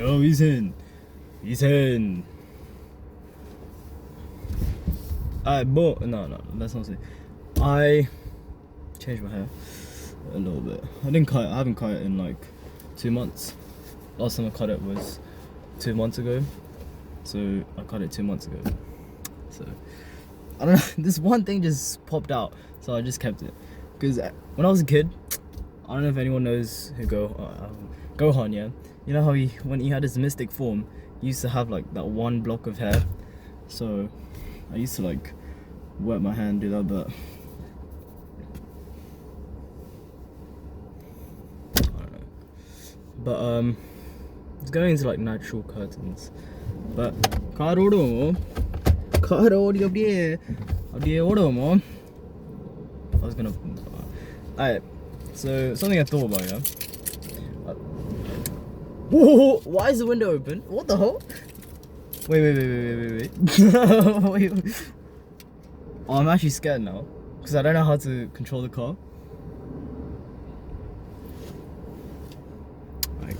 Oh, he's in. No, that's not it. I changed my hair a little bit. I haven't cut it in like 2 months. Last time I cut it was 2 months ago. So I cut it 2 months ago. So I don't know, this one thing just popped out, so I just kept it. Because when I was a kid, I don't know if anyone knows who Gohan, yeah? You know how when he had his mystic form, he used to have like that one block of hair. So I used to like wet my hand, do that, but I don't know. But it's going into like natural curtains. But I was gonna. Alright, so something I thought about, yeah. Whoa! Why is the window open? What the hell? Wait. Wait. Oh, I'm actually scared now because I don't know how to control the car. Alright.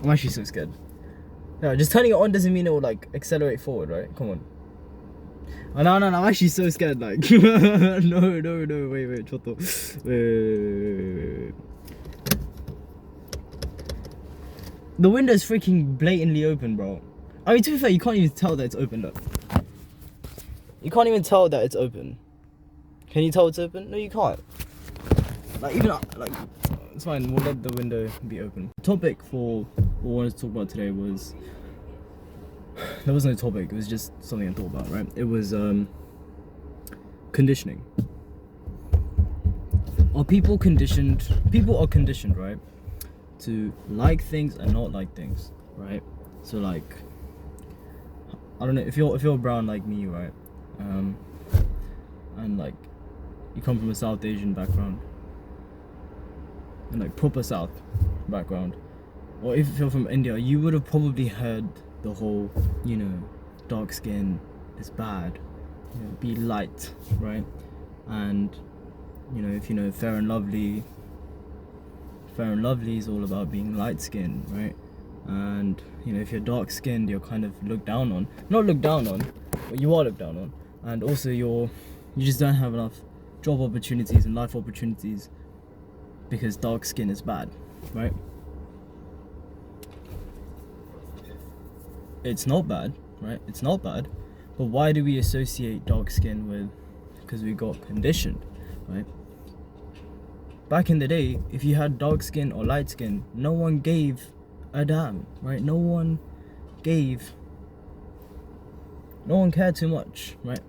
I'm actually so scared. No, just turning it on doesn't mean it will like accelerate forward, right? Come on. Oh, no, I'm actually so scared, like. No, wait, chotto. Wait. The window's freaking blatantly open, bro. I mean, to be fair, you can't even tell that it's open, though. You can't even tell that it's open. Can you tell it's open? No, you can't. Like, even, like, it's fine, we'll let the window be open. The topic for what we wanted to talk about today was... There wasn't a topic, it was just something I thought about, right? It was, conditioning. People are conditioned, right? To like things and not like things, right? So like, I don't know, if you're brown like me, right? And like, you come from a South Asian background, and like proper South background, or if you're from India, you would have probably heard the whole, you know, dark skin is bad, you know, be light, right? And you know, if you know Fair and Lovely is all about being light skinned, right? And you know, if you're dark skinned, you're kind of looked down on. Not looked down on, but you are looked down on. And also you just don't have enough job opportunities and life opportunities because dark skin is bad, right? It's not bad, right? It's not bad. But why do we associate dark skin with? Because we got conditioned, right? Back in the day, if you had dark skin or light skin, no one gave a damn, right? No one cared too much, right?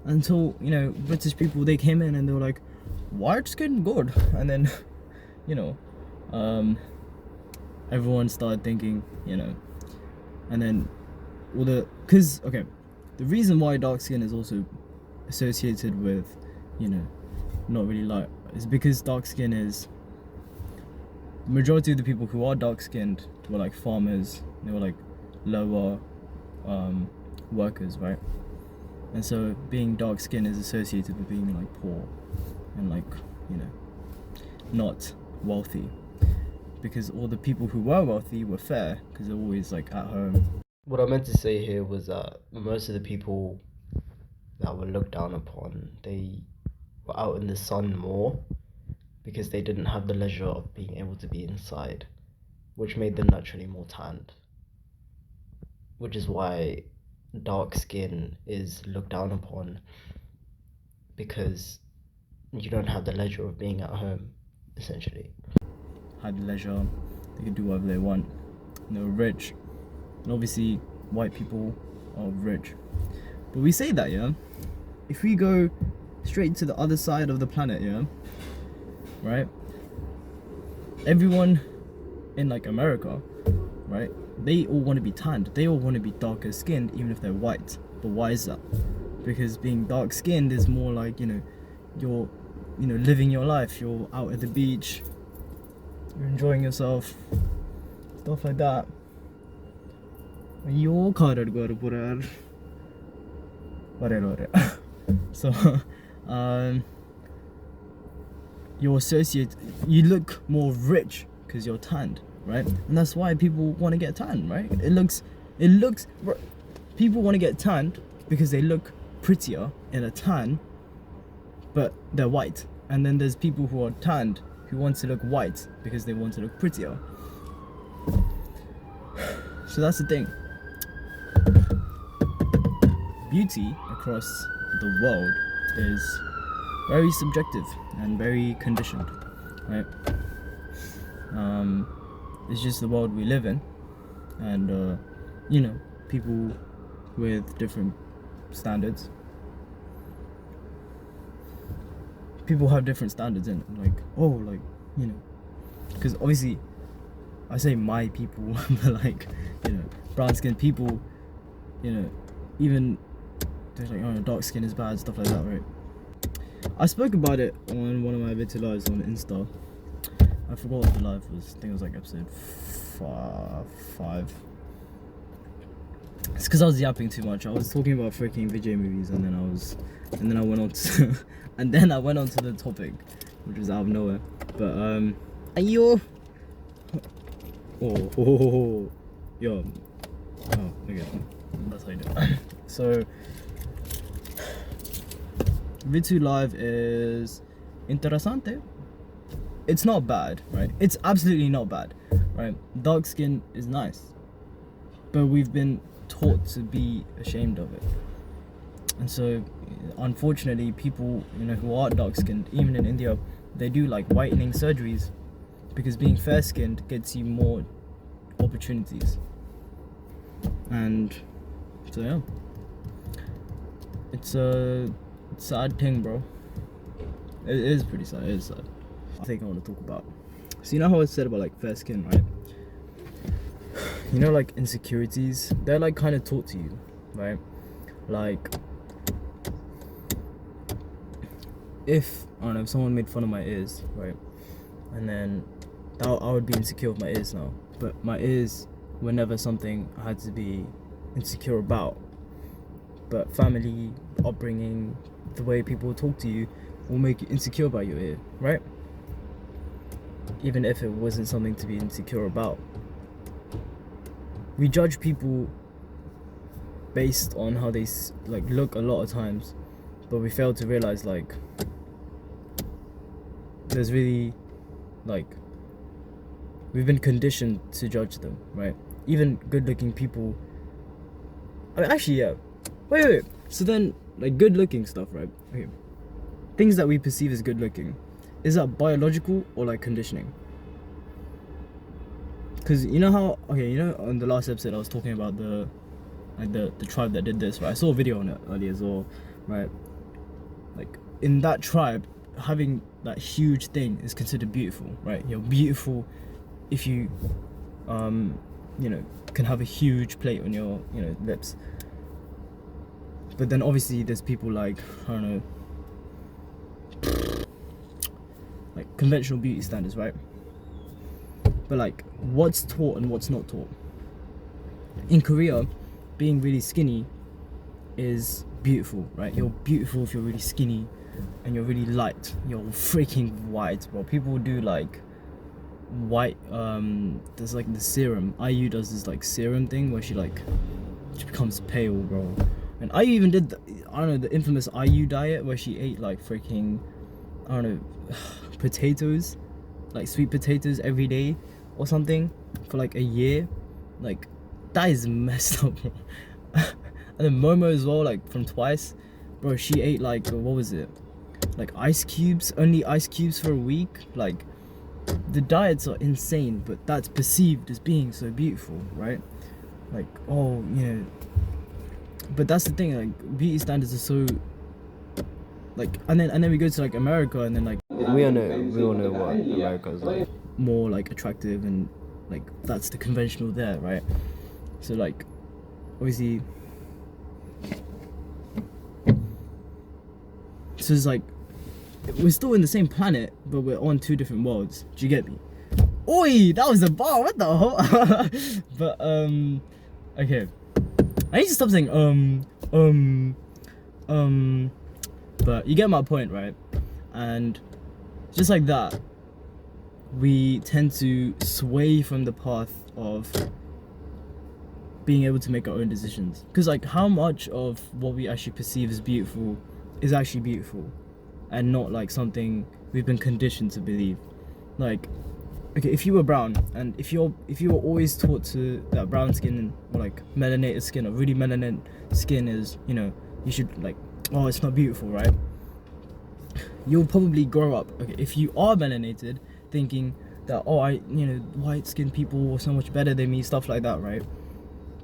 Until, you know, British people, they came in and they were like, white skin, good. And then, you know, everyone started thinking, you know, and then the reason why dark skin is also associated with, you know, not really light, is because dark skin is, the majority of the people who are dark skinned were like farmers, they were like lower workers, right? And so being dark skinned is associated with being like poor and like, you know, not wealthy, because all the people who were wealthy were fair because they're always like at home. What I meant to say here was that most of the people that were looked down upon, they were out in the sun more because they didn't have the leisure of being able to be inside, which made them naturally more tanned, which is why dark skin is looked down upon, because you don't have the leisure of being at home, essentially. Had leisure, they could do whatever they want, and they were rich, and obviously white people are rich. But we say that, yeah, if we go straight to the other side of the planet, yeah, right, everyone in like America, right, they all want to be tanned, they all want to be darker skinned even if they're white. But why is that? Because being dark skinned is more like, you know, you're, you know, living your life, you're out at the beach, you're enjoying yourself, stuff like that. Yo, So you look more rich because you're tanned, right? And that's why people want to get tanned, right? People want to get tanned because they look prettier in a tan, but they're white. And then there's people who are tanned who want to look white because they want to look prettier. So that's the thing. Beauty across the world is very subjective and very conditioned, right? It's just the world we live in, and people with different standards. People have different standards in it, because obviously I say my people, but brown skinned people, even there's dark skin is bad, stuff like that, right? I spoke about it on one of my V2 lives on Insta. I forgot what the live was. I think it was episode 5. It's because I was yapping too much. I was talking about freaking VJ movies, and then I went on to and then I went on to the topic, which was out of nowhere. But ayo. Yo. Oh, okay. That's how you do it. So V2.live is interesante. It's not bad, right? It's absolutely not bad, right? Dark skin is nice, but we've been taught to be ashamed of it. And so unfortunately people who are dark skinned, even in India, they do whitening surgeries because being fair skinned gets you more opportunities. And so yeah, it's a sad thing, bro. It is pretty sad. It is sad. I think I want to talk about, so how I said about fair skin, right? Insecurities, they're kind of taught to you, right? If I don't know, if someone made fun of my ears, right, and then I would be insecure with my ears now, but my ears were never something I had to be insecure about. But family, upbringing, the way people talk to you will make you insecure about your ear, right? Even if it wasn't something to be insecure about. We judge people based on how they look a lot of times, but we fail to realize there's really we've been conditioned to judge them, right? Even good-looking people. Actually, yeah. Wait. So then, good-looking stuff, right? Okay. Things that we perceive as good-looking, is that biological or conditioning? Because on the last episode I was talking about the tribe that did this, right? I saw a video on it earlier as well, right? In that tribe, having that huge thing is considered beautiful, right? You're beautiful if you can have a huge plate on your lips. But then obviously there's people I don't know, conventional beauty standards, right? But what's taught and what's not taught. In Korea, being really skinny is beautiful, right? You're beautiful if you're really skinny and you're really light. You're freaking white, bro. People do white, there's the serum. IU does this serum thing where she becomes pale, bro. And IU even did the infamous IU diet where she ate freaking, I don't know, potatoes, sweet potatoes every day or something for a year. That is messed up, bro. And then Momo as well, from Twice, bro, she ate what was it, ice cubes, only ice cubes for a week. The diets are insane, but that's perceived as being so beautiful, right? But that's the thing, beauty standards are so and then we go to America, and then we all know what America's more attractive, and that's the conventional there, right? So obviously, so it's we're still in the same planet, but we're on two different worlds. Do you get me? Oi, that was a bar. What the hell? But okay, I need to stop saying But you get my point, right? And just like that, we tend to sway from the path of being able to make our own decisions. Because like, how much of what we actually perceive as beautiful is actually beautiful and not like something we've been conditioned to believe? Like, okay, if you were brown, and if you were always taught to that brown skin or like melanated skin or really melanated skin is, you know, you should like, oh, it's not beautiful, right? You'll probably grow up, okay, if you are melanated, thinking that, oh, white skinned people are so much better than me, stuff like that, right?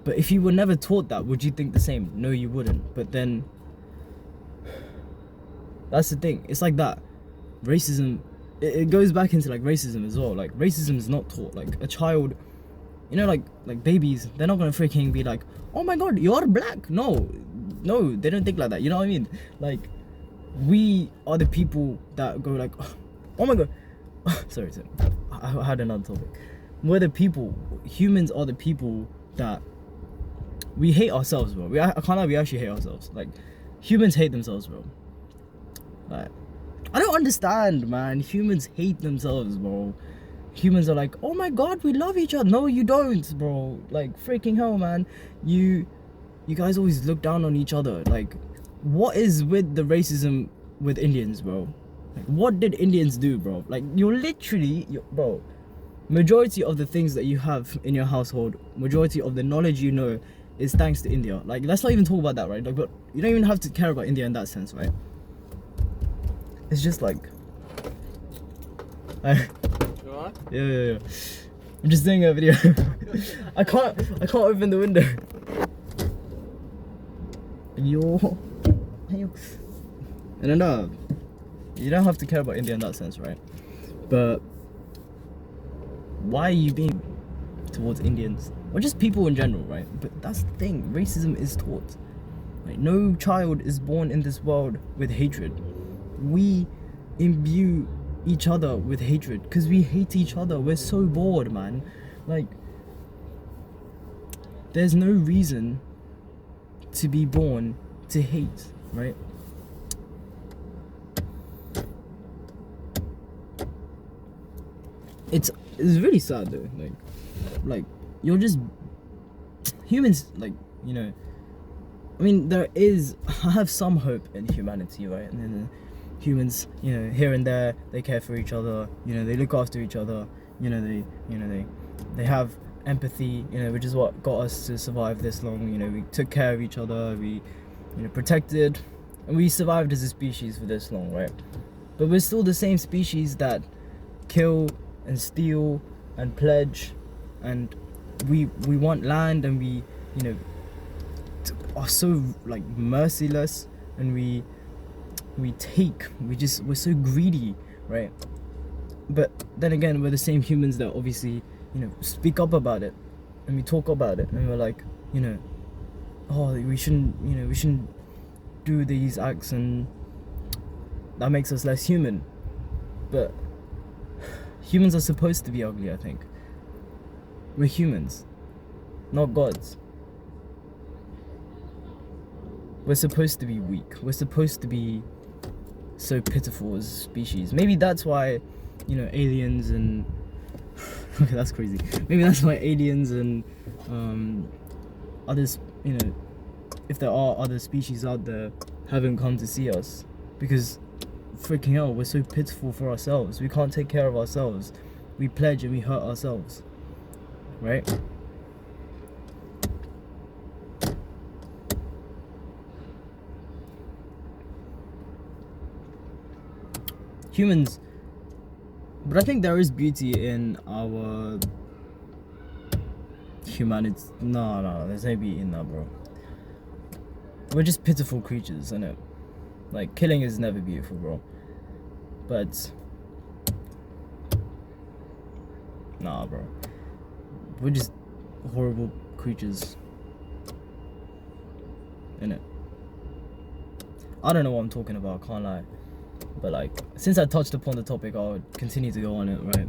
But if you were never taught that, would you think the same? No, you wouldn't. But then that's the thing, it's like that. Racism, it goes back into like racism as well. Like, racism is not taught. Like, a child, you know, like babies, they're not gonna freaking be like, oh my god, you're black. No, they don't think like that, you know what I mean? Like, we are the people that go like, oh my god, sorry, I had another topic. We're the people, humans are the people that we hate ourselves, bro. I can't lie, we actually hate ourselves. Like, humans hate themselves, bro. Like, I don't understand, man. Humans hate themselves, bro. Humans are like, oh my god, we love each other. No, you don't, bro. Like, freaking hell, man. You guys always look down on each other. Like, what is with the racism with Indians, bro? Like, what did Indians do, bro? Like, bro, majority of the things that you have in your household, majority of the knowledge you know is thanks to India. Like, let's not even talk about that, right? Like, but you don't even have to care about India in that sense, right? It's just like, yeah. I'm just doing a video. I can't open the window. Yo. And no, you don't have to care about India in that sense, right? But why are you being towards Indians or just people in general, right? But that's the thing, racism is taught. Like, no child is born in this world with hatred. We imbue each other with hatred because we hate each other. We're so bored, man. Like, there's no reason to be born to hate, right? It's really sad though. Like you're just humans. Like, you know, I mean, I have some hope in humanity, right? And then humans, you know, here and there, they care for each other. You know, they look after each other. You know, they have empathy. You know, which is what got us to survive this long. You know, we took care of each other. We, you know, protected, and we survived as a species for this long, right? But we're still the same species that kill and steal and pledge, and we want land, and we, you know, are so like merciless, and we're so greedy, right? But then again, we're the same humans that obviously, you know, speak up about it, and we talk about it, and we're like, you know, oh, we shouldn't do these acts, and that makes us less human. But humans are supposed to be ugly, I think. We're humans, not gods. We're supposed to be weak. We're supposed to be so pitiful as a species. Maybe that's why, you know, aliens and okay, that's crazy. Maybe that's why aliens and others, you know, if there are other species out there, haven't come to see us, because freaking hell, we're so pitiful for ourselves. We can't take care of ourselves. We pledge and we hurt ourselves, right? Humans, but I think there is beauty in our humanity. No, there's no beauty in that, bro. We're just pitiful creatures, innit? Like, killing is never beautiful, bro. But nah, bro. We're just horrible creatures, innit? I don't know what I'm talking about, can't lie. But like, since I touched upon the topic, I'll continue to go on it, right?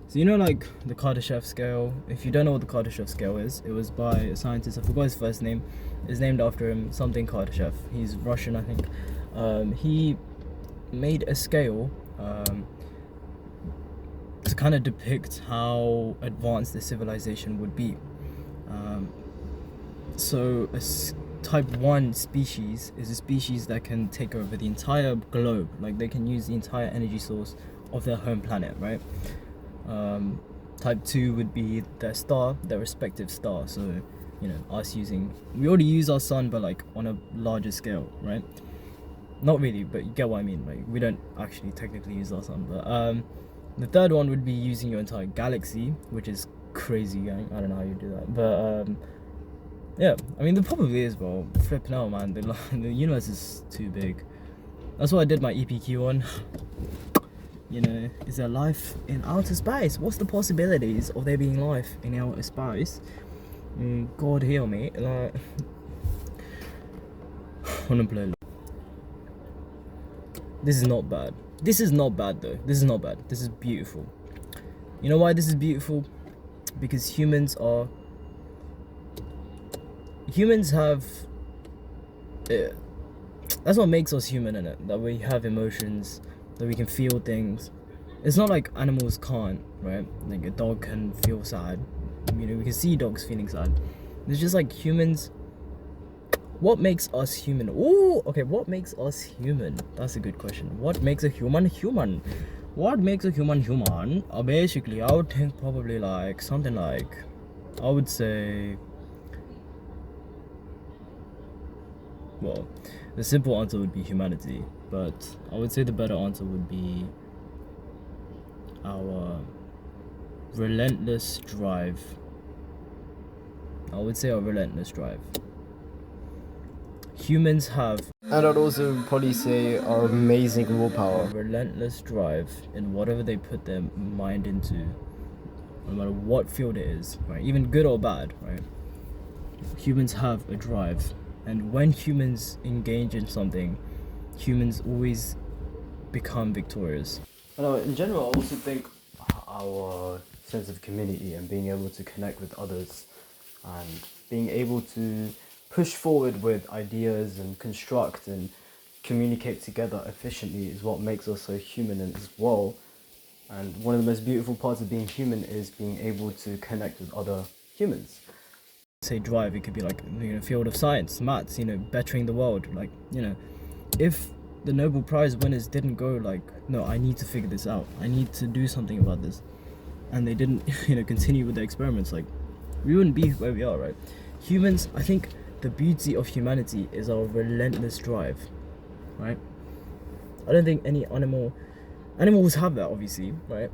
So, you know, like the Kardashev scale. If you don't know what the Kardashev scale is, it was by a scientist. I forgot his first name. It's named after him, something Kardashev. He's Russian, I think. he made a scale to kind of depict how advanced the civilization would be. So type 1 species is a species that can take over the entire globe, like they can use the entire energy source of their home planet, right? Type 2 would be their star, their respective star. So, you know, we already use our sun, but like on a larger scale, right? Not really, but you get what I mean. Like, we don't actually technically use our sun, but the third one would be using your entire galaxy, which is crazy, gang. I don't know how you do that, but yeah, I mean, there probably is, bro. Flipping out, man. The universe is too big. That's what I did my EPQ on. You know, is there life in outer space? What's the possibilities of there being life in outer space? God heal me. Like, this is not bad. This is not bad, though. This is not bad. This is beautiful. You know why this is beautiful? Because humans have that's what makes us human, innit? That we have emotions, that we can feel things. It's not like animals can't, right? Like a dog can feel sad, you know, we can see dogs feeling sad. It's just like humans. What makes us human? Oh, okay, what makes us human? That's a good question. What makes a human human? What makes a human human? Basically, I would think probably like something like, I would say, well, the simple answer would be humanity, but I would say the better answer would be our relentless drive. I would say our relentless drive. Humans have, and I'd also probably say our amazing willpower, relentless drive in whatever they put their mind into, no matter what field it is, right? Even good or bad, right? Humans have a drive. And when humans engage in something, humans always become victorious. In general, I also think our sense of community and being able to connect with others and being able to push forward with ideas and construct and communicate together efficiently is what makes us so human as well. And one of the most beautiful parts of being human is being able to connect with other humans. Say drive, it could be like, you know, field of science, maths, you know, bettering the world. Like, you know, if the Nobel Prize winners didn't go like, no, I need to figure this out, I need to do something about this, and they didn't, you know, continue with the experiments, like, we wouldn't be where we are, right? Humans, I think the beauty of humanity is our relentless drive, right? I don't think any animals have that, obviously, right?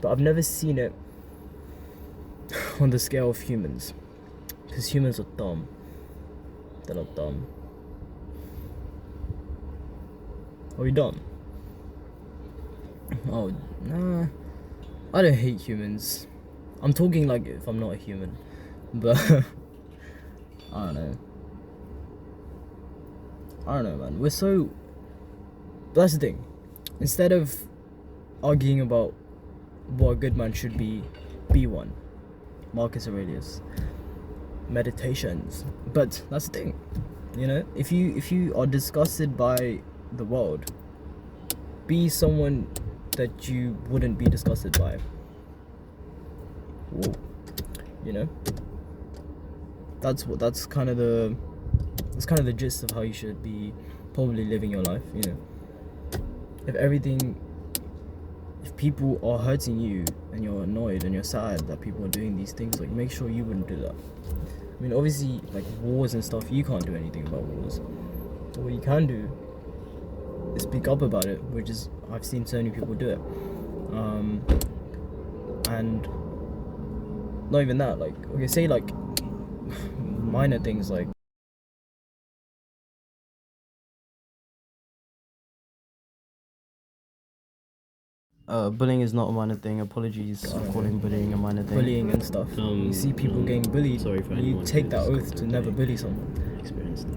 But I've never seen it on the scale of humans. Because humans are dumb. They're not dumb. Are we dumb? Oh, nah. I don't hate humans. I'm talking like if I'm not a human. But I don't know, man. We're so... That's the thing. Instead of arguing about what a good man should be one. Marcus Aurelius. Meditations. But that's the thing, you know, if you are disgusted by the world, be someone that you wouldn't be disgusted by. Whoa. You know, that's kind of the gist of how you should be probably living your life. You know, if people are hurting you and you're annoyed and you're sad that people are doing these things, like, make sure you wouldn't do that. I mean, obviously, like wars and stuff, you can't do anything about wars. But what you can do is speak up about it, which is, I've seen so many people do it. And not even that, like, okay, say like minor things like bullying is not a minor thing. Apologies for calling bullying a minor thing. Bullying and stuff. You see people getting bullied. Sorry for you take that oath to never bully someone.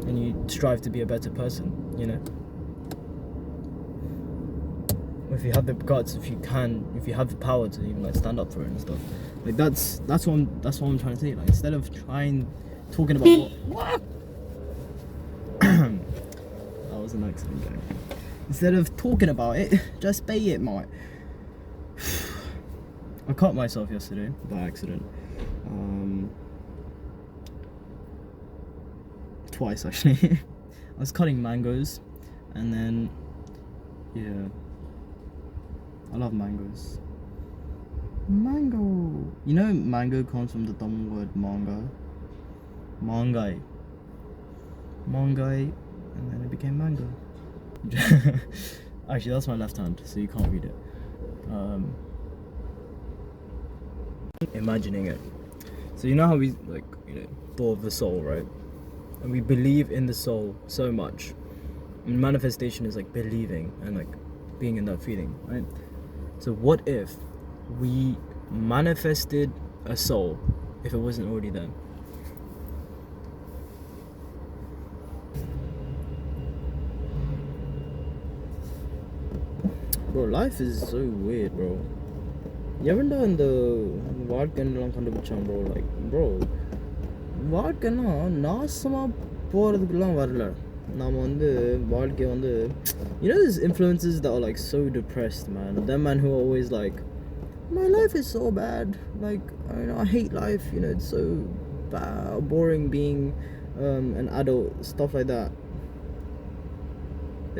And you strive to be a better person. You know. If you have the guts, if you have the power to even like stand up for it and stuff. Like that's what I'm trying to say. Like, instead of talking about what that was an accident, gang. Instead of talking about it, just pay it, mate. I cut myself yesterday by accident. Twice actually. I was cutting mangoes, and then yeah, I love mangoes. Mango. You know, mango comes from the Tamil word manga. Mangai. Mangai, and then it became mango. Actually, that's my left hand, so you can't read it. Imagining it. So you know how we thought of the soul, right? And we believe in the soul so much. And manifestation is like believing and like being in that feeling, right? So what if we manifested a soul if it wasn't already there? Bro, life is so weird, bro. எவன்டா இந்த வாழ்க்கைலாம் கண்டுபிடிச்சான் bro? Like, bro, வாழ்க்கைனா நாசமா போறதுக்குலாம் வரல. நாம வந்து வாழ்க்கை வந்து, you know, these influencers that are like so depressed, man. Them man who are always like, my life is so bad. Like, I hate life. You know, it's so bad, boring being an adult, stuff like that.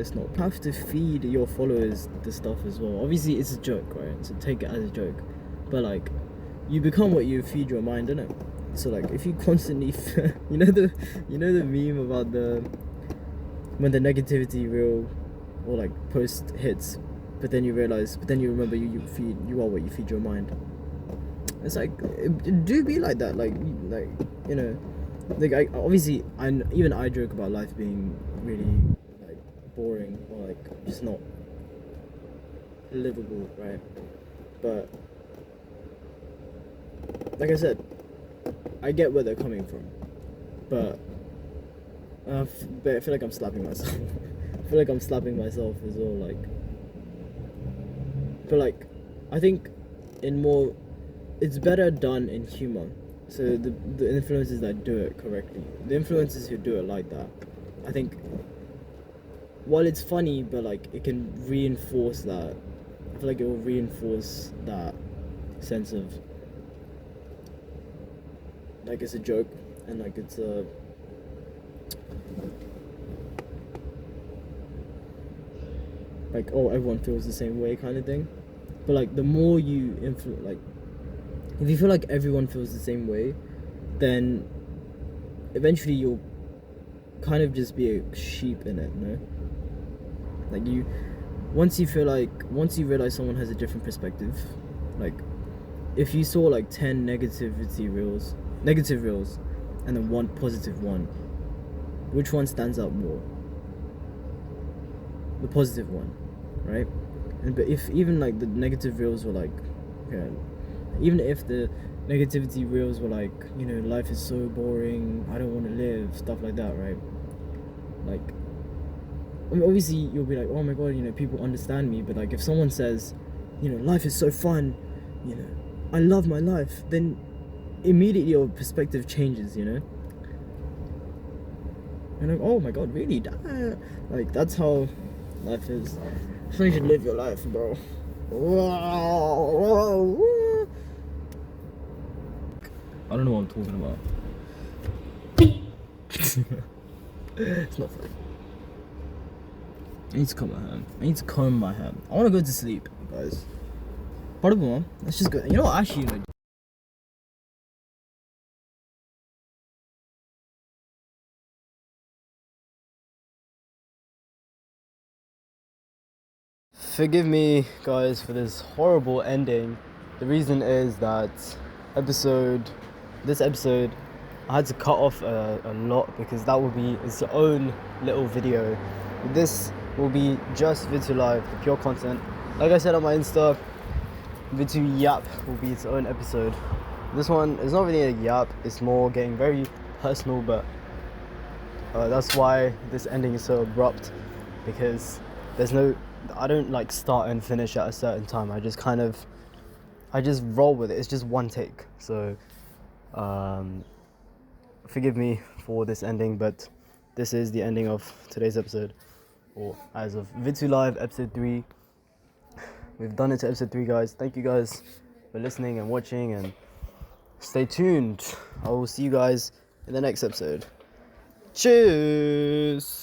It's not. You have to feed your followers the stuff as well. Obviously, it's a joke, right? So take it as a joke. But like, you become what you feed your mind, innit? So like, if you constantly, you know the meme about when the negativity reel or like post hits, but then you remember you are what you feed your mind. It's like, it do be like that, like you know, like obviously even I joke about life being really boring or like just not livable, right? But like I said, I get where they're coming from, but I feel like I'm slapping myself. I feel like I'm slapping myself as well, like. But like, I think it's better done in humor. So the influencers that do it correctly, the influencers who do it like that, I think, while it's funny, but like it can reinforce that. I feel like it will reinforce that sense of like it's a joke and like it's a like, oh, everyone feels the same way kind of thing. But like the more you like if you feel like everyone feels the same way, then eventually you'll kind of just be a sheep in it, you know? Like once you realize someone has a different perspective, like if you saw like 10 negative reels and then one positive one, which one stands out more? The positive one, right? But if even like the negative reels were like, yeah, even if the negativity reels were like, you know, life is so boring, I don't want to live, stuff like that, right? Like, I mean, obviously you'll be like, oh my god, you know, people understand me. But like if someone says, you know, life is so fun, you know, I love my life, then immediately your perspective changes, you know? And like, oh my god, really? Like, that's how life is. So you should live your life, bro. I don't know what I'm talking about. It's not funny. I need to comb my hair. I want to go to sleep, guys. Pardon, let's just go. You know what? Actually, like, forgive me, guys, for this horrible ending. The reason is that this episode, I had to cut off a lot because that will be its own little video. This will be just V2.live, the pure content. Like I said on my Insta, V2 Yap will be its own episode. This one is not really a yap, it's more getting very personal, but that's why this ending is so abrupt, because I don't like start and finish at a certain time. I just roll with it. It's just one take. So forgive me for this ending, but this is the ending of today's episode. or as of V2.live Ep.3. We've done it to episode 3, guys. Thank you guys for listening and watching, and stay tuned. I will see you guys in the next episode. Cheers!